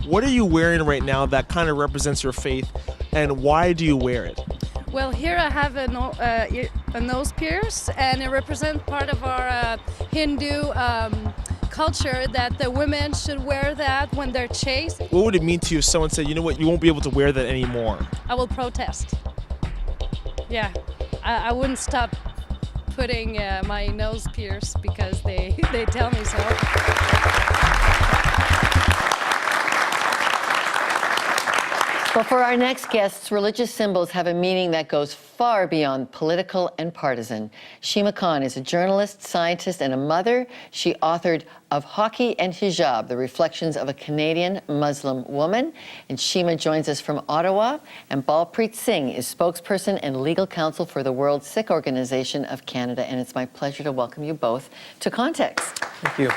What are you wearing right now that kind of represents your faith, and why do you wear it? Well, here I have a nose pierce, and it represents part of our Hindu culture that the women should wear that when they're chaste. What would it mean to you if someone said, you know what, you won't be able to wear that anymore? I will protest. Yeah, I wouldn't stop putting my nose pierce because they tell me so. Well, for our next guests, religious symbols have a meaning that goes far beyond political and partisan. Shima Khan is a journalist, scientist, and a mother. She authored Of Hockey and Hijab, The Reflections of a Canadian Muslim Woman. And Shima joins us from Ottawa. And Balpreet Singh is spokesperson and legal counsel for the World Sikh Organization of Canada. And it's my pleasure to welcome you both to Context. Thank you.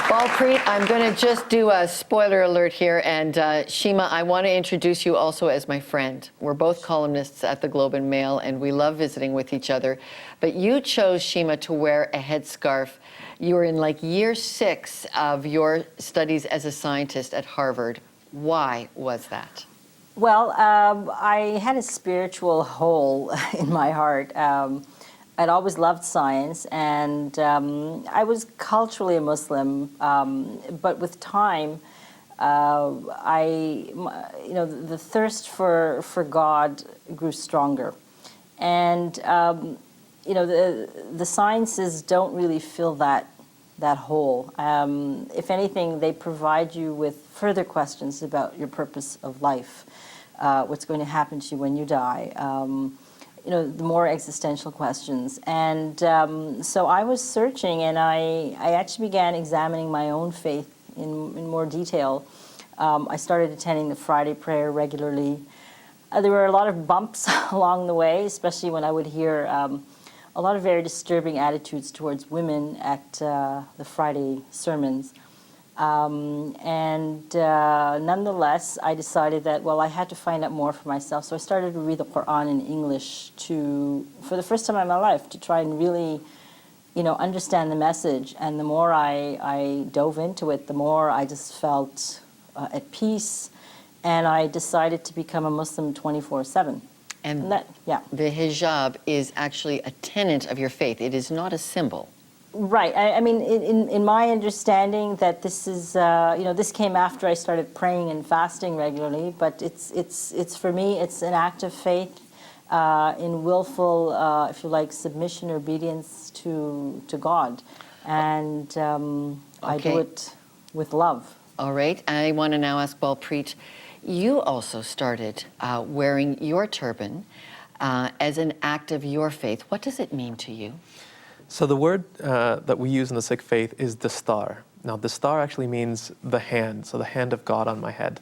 Balpreet, I'm going to just do a spoiler alert here, and Shima, I want to introduce you also as my friend. We're both columnists at the Globe and Mail, and we love visiting with each other. But you chose, Shima, to wear a headscarf. You were in like year 6 of your studies as a scientist at Harvard. Why was that? Well, I had a spiritual hole in my heart. I'd always loved science, and I was culturally a Muslim, but with time, the thirst for God grew stronger, and the sciences don't really fill that hole. If anything, they provide you with further questions about your purpose of life, what's going to happen to you when you die. The more existential questions. And so I was searching, and I actually began examining my own faith in more detail. I started attending the Friday prayer regularly. There were a lot of bumps along the way, especially when I would hear a lot of very disturbing attitudes towards women at the Friday sermons. Nonetheless, I decided that, well, I had to find out more for myself. So I started to read the Quran in English for the first time in my life, to try and really, understand the message. And the more I dove into it, the more I just felt at peace. And I decided to become a Muslim 24/7. And that, yeah. The hijab is actually a tenet of your faith. It is not a symbol. Right. I mean, in my understanding, that this is, this came after I started praying and fasting regularly. But it's for me, it's an act of faith in willful, if you like, submission or obedience to God, and I do it with love. All right. I want to now ask Balpreet. You also started wearing your turban as an act of your faith. What does it mean to you? So the word that we use in the Sikh faith is dastar. Now, dastar actually means the hand, so the hand of God on my head.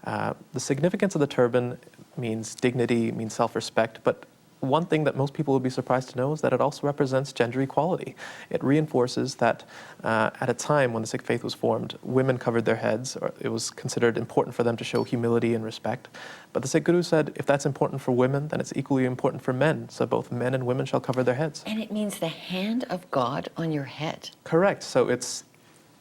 The significance of the turban means dignity, means self-respect, but one thing that most people would be surprised to know is that it also represents gender equality. It reinforces that at a time when the Sikh faith was formed, women covered their heads, or it was considered important for them to show humility and respect. But the Sikh Guru said, if that's important for women, then it's equally important for men. So both men and women shall cover their heads. And it means the hand of God on your head. Correct. So it's,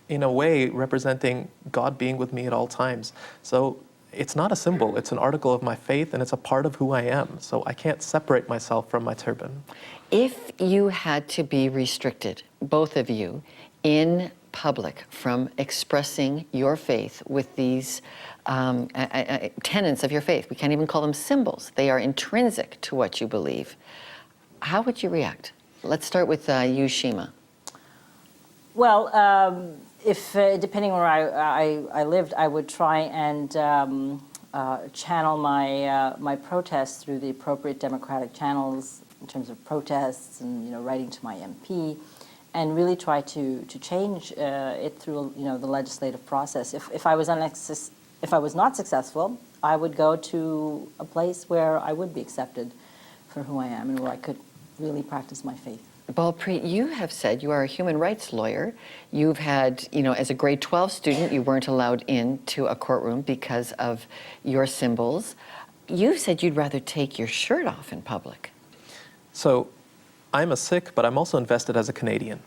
in a way, representing God being with me at all times. So it's not a symbol, it's an article of my faith, and it's a part of who I am. So I can't separate myself from my turban. If you had to be restricted, both of you, in public from expressing your faith with these tenets of your faith, we can't even call them symbols, they are intrinsic to what you believe, how would you react? Let's start with you, Shima. Well, if depending where I lived, I would try and channel my protests through the appropriate democratic channels in terms of protests and writing to my MP, and really try to change it through the legislative process. If I was not successful, I would go to a place where I would be accepted for who I am and where I could really practice my faith. Balpreet, you have said you are a human rights lawyer. You've had, as a grade 12 student, you weren't allowed into a courtroom because of your symbols. You said you'd rather take your shirt off in public. So I'm a Sikh, but I'm also invested as a Canadian.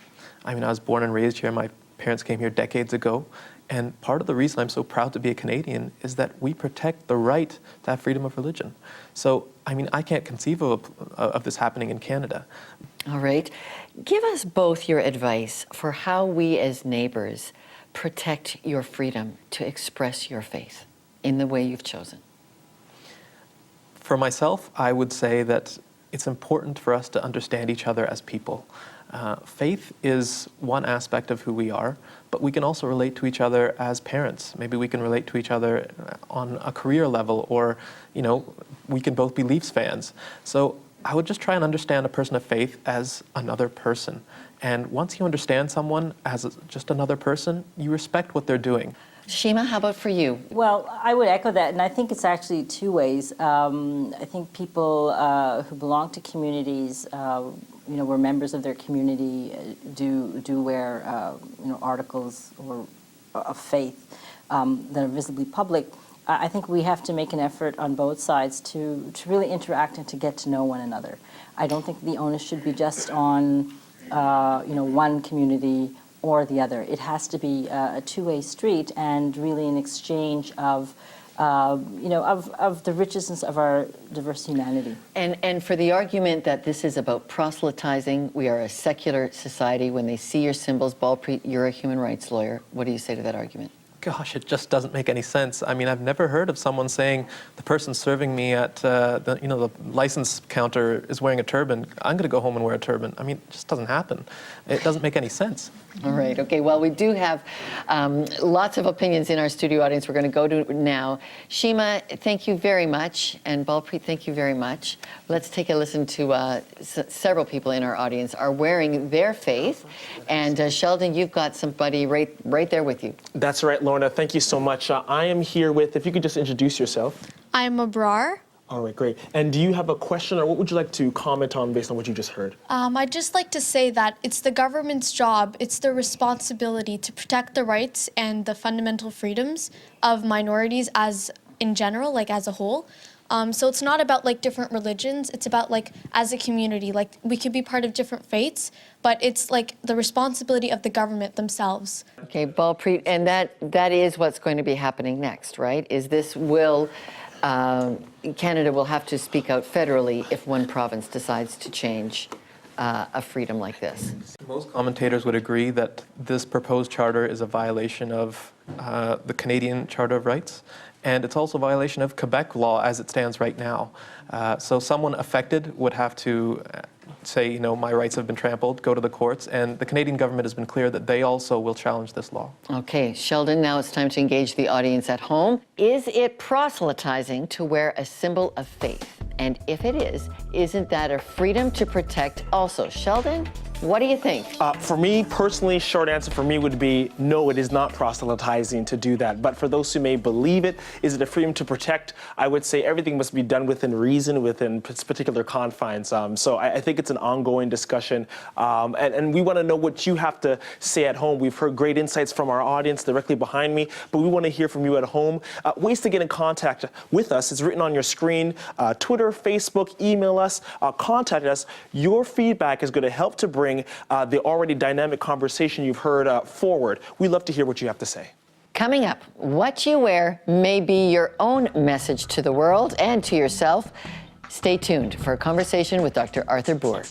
I mean, I was born and raised here. My parents came here decades ago. And part of the reason I'm so proud to be a Canadian is that we protect the right to have freedom of religion. So, I mean, I can't conceive of this happening in Canada. All right. Give us both your advice for how we as neighbors protect your freedom to express your faith in the way you've chosen. For myself, I would say that it's important for us to understand each other as people. Faith is one aspect of who we are, but we can also relate to each other as parents. Maybe we can relate to each other on a career level, or, you know, we can both be Leafs fans. So I would just try and understand a person of faith as another person. And once you understand someone as just another person, you respect what they're doing. Shima, how about for you? Well, I would echo that, and I think it's actually two ways. I think people who belong to communities, where members of their community do wear, articles of faith that are visibly public. I think we have to make an effort on both sides to really interact and to get to know one another. I don't think the onus should be just on, one community or the other. It has to be a two-way street and really an exchange of the richness of our diverse humanity. And for the argument that this is about proselytizing, we are a secular society. When they see your symbols, Balpreet, you're a human rights lawyer. What do you say to that argument? Gosh, it just doesn't make any sense. I mean, I've never heard of someone saying the person serving me at the license counter is wearing a turban. I'm going to go home and wear a turban. I mean, it just doesn't happen. It doesn't make any sense. All right. Okay. Well, we do have lots of opinions in our studio audience. We're going to go to now. Shima, thank you very much, and Balpreet, thank you very much. Let's take a listen to several people in our audience are wearing their faith, and Sheldon, you've got somebody right there with you. That's right, Lorna. Thank you so much. I am here with, if you could just introduce yourself. I'm Abrar. All right, great. And do you have a question, or what would you like to comment on based on what you just heard? I'd just like to say that it's the government's job, it's their responsibility to protect the rights and the fundamental freedoms of minorities as in general, like as a whole. So it's not about like different religions, it's about like as a community, like we could be part of different faiths, but it's like the responsibility of the government themselves. Okay, Balpreet, and that is what's going to be happening next, right? Is this Canada will have to speak out federally if one province decides to change a freedom like this. Most commentators would agree that this proposed charter is a violation of the Canadian Charter of Rights, and it's also a violation of Quebec law as it stands right now. So someone affected would have to say, my rights have been trampled, go to the courts, and the Canadian government has been clear that they also will challenge this law. Okay, Sheldon, now it's time to engage the audience at home. Is it proselytizing to wear a symbol of faith? And if it is, isn't that a freedom to protect also? Sheldon, what do you think? For me, personally, short answer for me would be no, it is not proselytizing to do that. But for those who may believe it, is it a freedom to protect? I would say everything must be done within reason, within particular confines. So I think it's an ongoing discussion. And we want to know what you have to say at home. We've heard great insights from our audience directly behind me, but we want to hear from you at home. Ways to get in contact with us is written on your screen. Twitter, Facebook, email us, contact us. Your feedback is going to help to bring the already dynamic conversation you've heard forward. We'd love to hear what you have to say. Coming up, what you wear may be your own message to the world and to yourself. Stay tuned for a conversation with Dr. Arthur Boer.